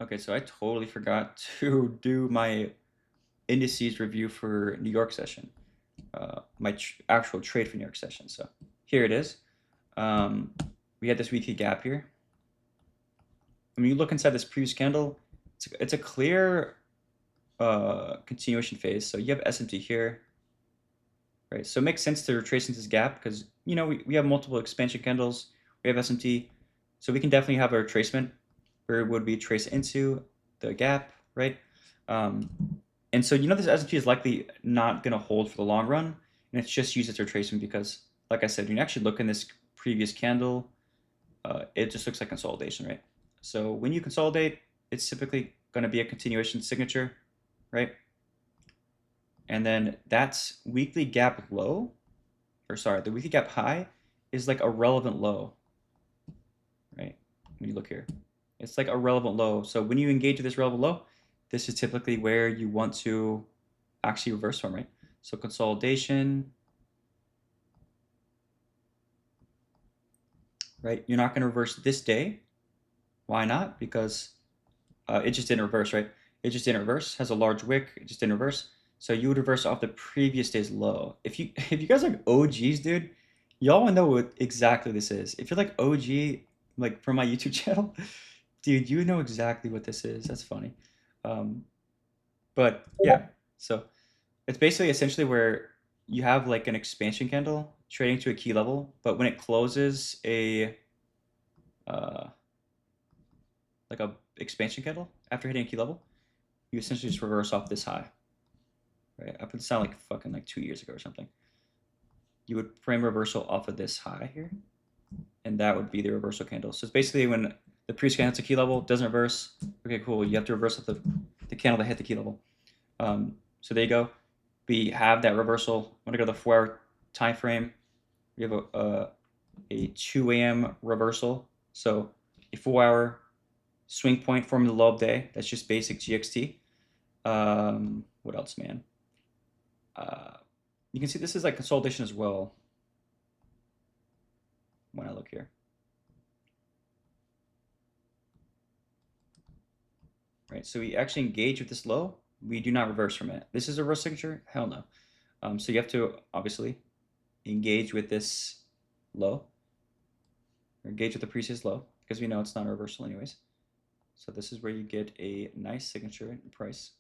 Okay, so I totally forgot to do my indices review for New York session, my actual trade for New York session. So here it is. Um, we had this weekly gap here. When you look inside this previous candle, it's a clear continuation phase. So you have SMT here, right? So it makes sense to retrace into this gap because we have multiple expansion candles. We have SMT, so we can definitely have a retracement where it would be traced into the gap, right? Um, and so this S&P is likely not going to hold for the long run, and it's just used as a retracement because, like I said, when you actually look in this previous candle, it just looks like consolidation, right? So when you consolidate, it's typically going to be a continuation signature, right? And then that's weekly gap low, or sorry, the weekly gap high is like a relevant low, right? When you look here, it's like a relevant low. So when you engage with this relevant low, this is typically where you want to actually reverse from, right? So consolidation, right? You're not going to reverse this day. Why not? Because it just didn't reverse, right? It just didn't reverse. Has a large wick. It just didn't reverse. So you would reverse off the previous day's low. If you if you guys are like OGs, dude, y'all will know what exactly this is. If you're like OG, like from my YouTube channel, dude, you know exactly what this is. That's funny. Um, but yeah, so it's basically essentially where you have like an expansion candle trading to a key level, but when it closes uh, like a expansion candle after hitting a key level, you essentially just reverse off this high. Right? I put this out like fucking like 2 years ago or something. You would frame reversal off of this high here, and that would be the reversal candle. So it's basically when the previous candle hits a key level, doesn't reverse. Okay, cool. You have to reverse off the candle that hit the key level. So there you go. We have that reversal. I'm gonna go to the 4-hour time frame. We have a 2 a.m. reversal. So a 4-hour swing point forming the low of day. That's just basic GXT. What else, man? You can see this is like consolidation as well when I look here. Right, so we actually engage with this low. We do not reverse from it. This is a reverse signature? Hell no. So you have to obviously engage with this low, or engage with the previous low, because we know it's not a reversal anyways. So this is where you get a nice signature in price.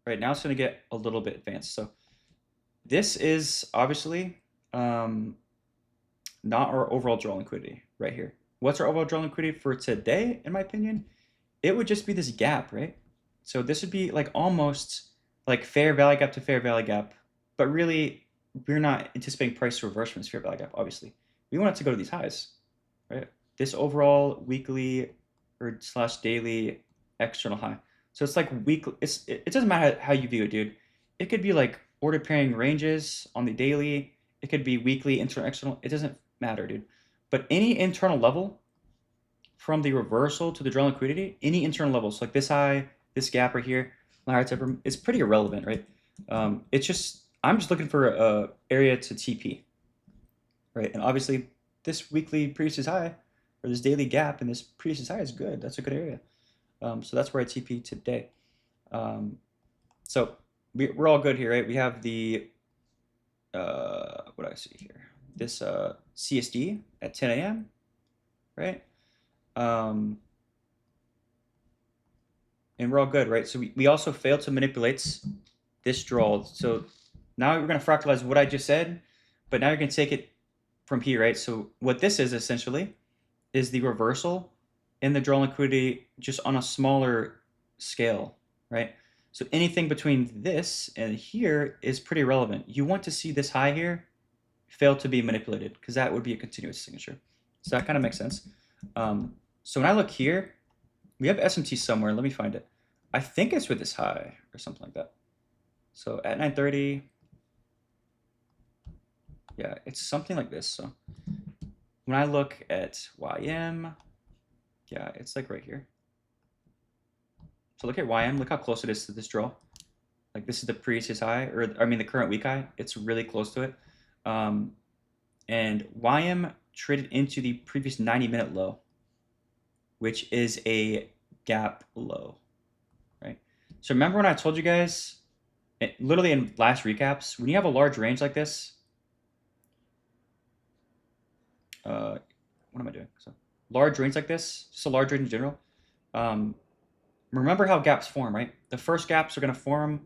Right, now it's going to get a little bit advanced. So this is obviously not our overall draw liquidity right here. What's our overall draw liquidity for today, in my opinion? It would just be this gap, right? So this would be like almost like fair value gap to fair value gap, but really we're not anticipating price to reverse from this fair value gap, obviously. We want it to go to these highs, right? This overall weekly or slash daily external high. So it's like weekly, it doesn't matter how you view it, dude. It could be like order pairing ranges on the daily. It could be weekly, internal, external. It doesn't matter, dude. But any internal level from the reversal to the draw liquidity, any internal levels, like this high, this gap right here, it's pretty irrelevant, right? It's just, I'm just looking for a area to TP, right? And obviously this weekly previous high, or this daily gap and this previous high is good. That's a good area. So that's where I TP today. So we're all good here, right? We have the, what do I see here? This CSD at 10 a.m., right? And we're all good, right? So we also failed to manipulate this draw. So now we're going to fractalize what I just said, but now you're going to take it from here, right? So what this is essentially is the reversal in the draw liquidity just on a smaller scale, right? So anything between this and here is pretty relevant. You want to see this high here fail to be manipulated because that would be a continuous signature. So that kind of makes sense. So when I look here, we have SMT somewhere. Let me find it. I think it's with this high or something like that. So at 9:30, yeah, it's something like this. So when I look at YM, yeah, it's like right here. So look at YM. Look how close it is to this draw. Like this is the previous high, or I mean the current week high. It's really close to it. And YM traded into the previous 90-minute low, which is a gap low, right? So remember when I told you guys, literally in last recaps, when you have a large range like this, what am I doing? So large range like this, just a large range in general. Remember how gaps form, right? The first gaps are going to form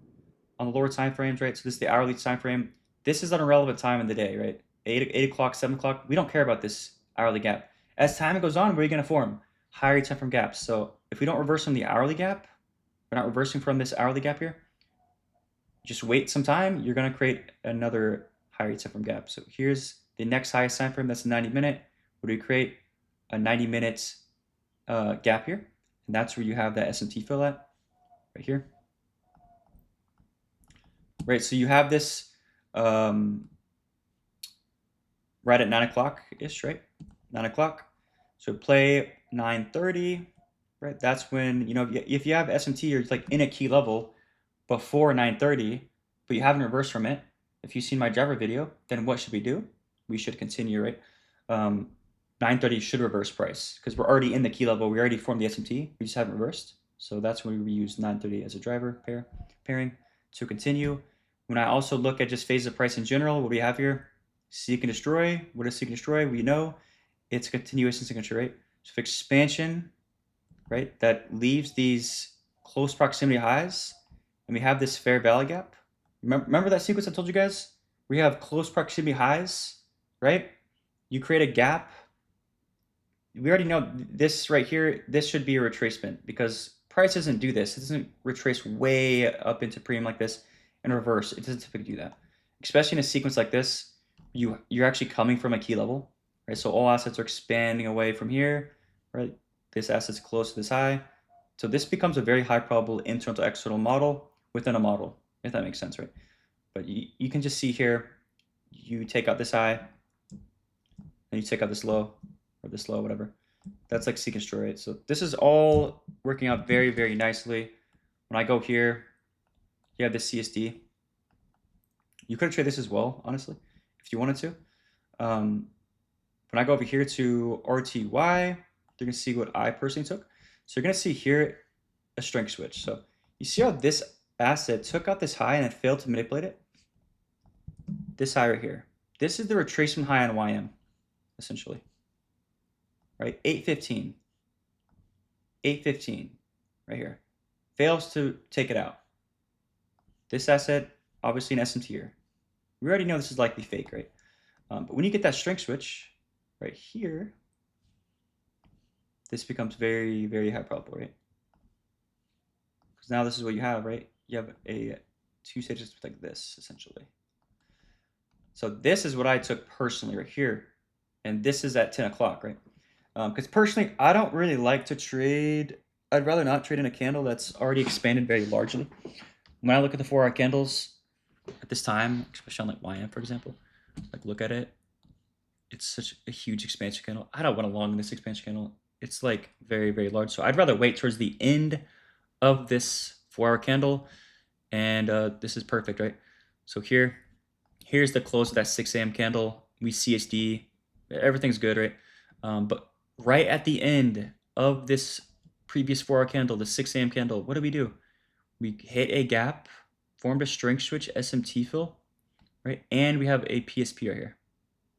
on the lower time frames, right? So this is the hourly time frame. This is an irrelevant time in the day, right? 8 o'clock, 7 o'clock. We don't care about this hourly gap. As time goes on, where are you going to form? Higher time frame gaps. So if we don't reverse from the hourly gap, we're not reversing from this hourly gap here. Just wait some time. You're going to create another higher time frame gap. So here's the next highest time frame. That's a 90-minute. Where do we create a 90-minute gap here? And that's where you have that SMT fill at, right here. Right, so you have this right at 9 o'clock-ish, right? 9 o'clock. So play 9:30, right? That's when, you know, if you have SMT, you're like in a key level before 9:30, but you haven't reversed from it. If you've seen my driver video, then what should we do? We should continue, right? 9:30 should reverse price because we're already in the key level. We already formed the SMT. We just haven't reversed. So that's when we use 9:30 as a driver pairing to continue. When I also look at just phases of price in general, what do we have here? Seek and destroy. What is seek and destroy? We know it's continuous in signature, right? So expansion, right, that leaves these close proximity highs, and we have this fair value gap. Remember that sequence I told you guys? We have close proximity highs, right? You create a gap. We already know this right here, this should be a retracement because price doesn't do this. It doesn't retrace way up into premium like this and reverse. It doesn't typically do that. Especially in a sequence like this, you're actually coming from a key level, right? So all assets are expanding away from here, right? This asset's close to this high. So this becomes a very high probable internal to external model within a model, if that makes sense, right? But you can just see here, you take out this high, and you take out this low, or this low, whatever. That's like seek and destroy, right? So this is all working out very, very nicely. When I go here, you have this CSD. You could have traded this as well, honestly, if you wanted to. When I go over here to RTY, you're going to see what I personally took. So you're going to see here a strength switch. So you see how this asset took out this high and it failed to manipulate it? This high right here. This is the retracement high on YM, essentially. Right? 815. 815 right here. Fails to take it out. This asset, obviously an SMT here. We already know this is likely fake, right? But when you get that strength switch right here, this becomes very, very high probable, right? Because now this is what you have, right? You have a two stages like this, essentially. So this is what I took personally right here. And this is at 10 o'clock, right? Because personally, I don't really like to trade. I'd rather not trade in a candle that's already expanded very largely. When I look at the 4-hour candles at this time, especially on like YM, for example, like look at it. It's such a huge expansion candle. I don't want to long this expansion candle. It's like very, very large. So I'd rather wait towards the end of this 4-hour candle. And this is perfect, right? So here's the close of that 6 a.m. candle. We CSD. Everything's good, right? But right at the end of this previous 4-hour candle, the 6 a.m. candle, what do? We hit a gap, formed a strength switch SMT fill, right? And we have a PSP right here.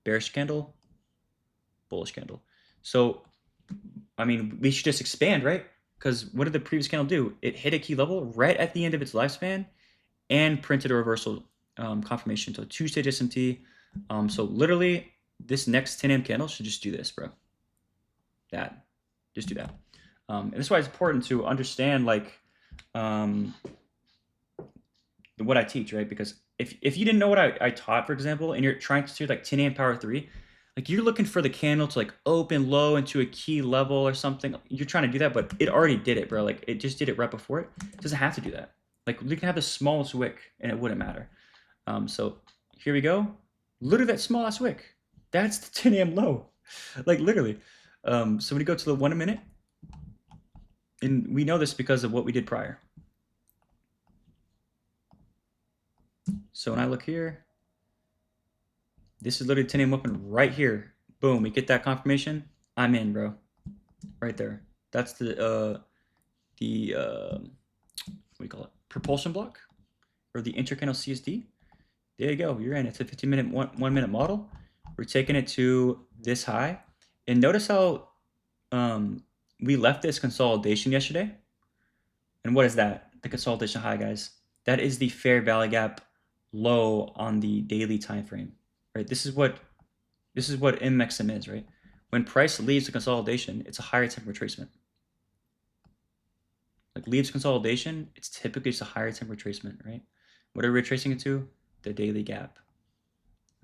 Bearish candle, bullish candle. So, I mean, we should just expand, right? Because what did the previous candle do? It hit a key level right at the end of its lifespan and printed a reversal confirmation. So 2-stage SMT. So literally, this next 10 a.m. candle should just do this, bro. Just do that. And this is why it's important to understand, like, what I teach, right? Because if you didn't know what I taught, for example, and you're trying to do like 10 a.m. power 3, like you're looking for the candle to like open low into a key level or something. You're trying to do that, but it already did it, bro. Like it just did it right before it. It doesn't have to do that. Like we can have the smallest wick and it wouldn't matter. So here we go. Literally that smallest wick. That's the 10 a.m. low. Like literally. So when you go to the 1 minute, and we know this because of what we did prior. So when I look here, this is literally 10 a.m. open right here. Boom, we get that confirmation. I'm in, bro. Right there. That's the what do you call it? Propulsion block or the intercandle CSD. There you go. You're in. It's a 15-minute, 1 minute model. We're taking it to this high, and notice how we left this consolidation yesterday. And what is that? The consolidation high, guys. That is the fair value gap low on the daily time frame, right? This is what MXM is, right? When price leaves the consolidation, it's a higher temp retracement. Like leaves consolidation, it's typically just a higher temp retracement, right? What are we retracing it to? The daily gap.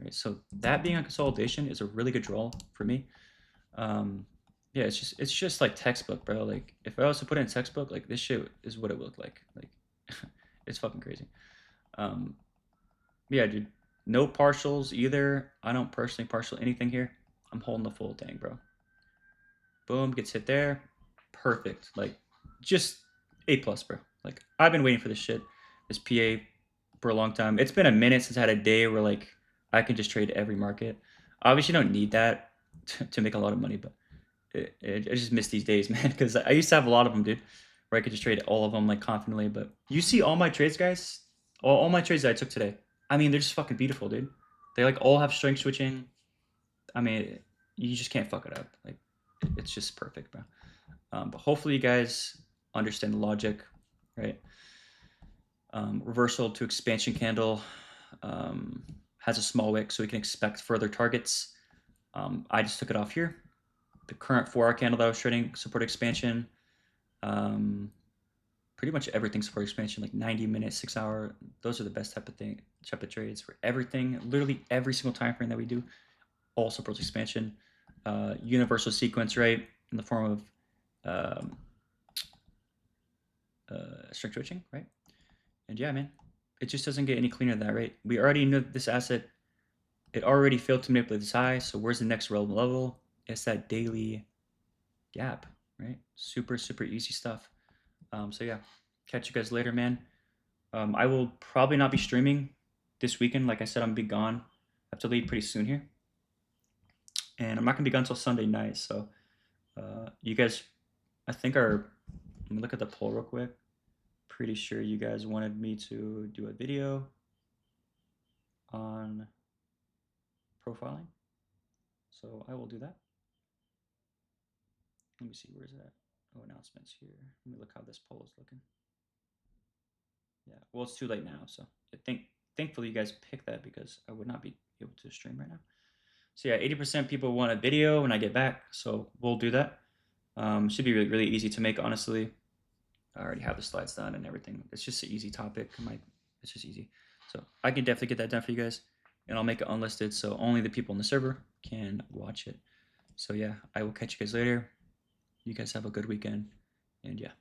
Right. So that being a consolidation is a really good draw for me. Yeah, it's just like textbook, bro. Like if I was to put in textbook, like this shit is what it would look like. Like it's fucking crazy. Yeah, dude. No partials either. I don't personally partial anything here. I'm holding the full thing, bro. Boom, gets hit there. Perfect. Like just A plus, bro. Like I've been waiting for this shit, this PA for a long time. It's been a minute since I had a day where like I can just trade every market. Obviously, don't need that to make a lot of money, but I just miss these days, man. Because I used to have a lot of them, dude, where I could just trade all of them like confidently. But you see all my trades, guys. All my trades that I took today. I mean, they're just fucking beautiful, dude. They like all have strength switching. I mean, you just can't fuck it up. Like, it's just perfect, bro. But hopefully, you guys understand the logic, right? Reversal to expansion candle has a small wick, so we can expect further targets. I just took it off here. The current 4-hour candle that I was trading support expansion. Pretty much everything support expansion, like 90-minute, 6-hour. Those are the best type of trades for everything. Literally every single time frame that we do, all supports expansion. Universal sequence, right, in the form of strength switching, right? And yeah, man, it just doesn't get any cleaner than that, right? We already know this asset, it already failed to manipulate this high, so where's the next relevant level? It's that daily gap, right? Super, super easy stuff. So yeah, catch you guys later, man. I will probably not be streaming this weekend. Like I said, I'm gonna be gone. I have to leave pretty soon here. And I'm not gonna be gone until Sunday night, so you guys, I think let me look at the poll real quick. Pretty sure you guys wanted me to do a video on profiling, so I will do that. Let me see, where's that? Oh, announcements here. Let me look how this poll is looking. Yeah, well, it's too late now, so thankfully you guys picked that because I would not be able to stream right now. So yeah, 80% people want a video when I get back, so we'll do that. Should be really, really easy to make, honestly. I already have the slides done and everything. It's just an easy topic. It's just easy. So I can definitely get that done for you guys, and I'll make it unlisted so only the people in the server can watch it. So yeah, I will catch you guys later. You guys have a good weekend, and yeah.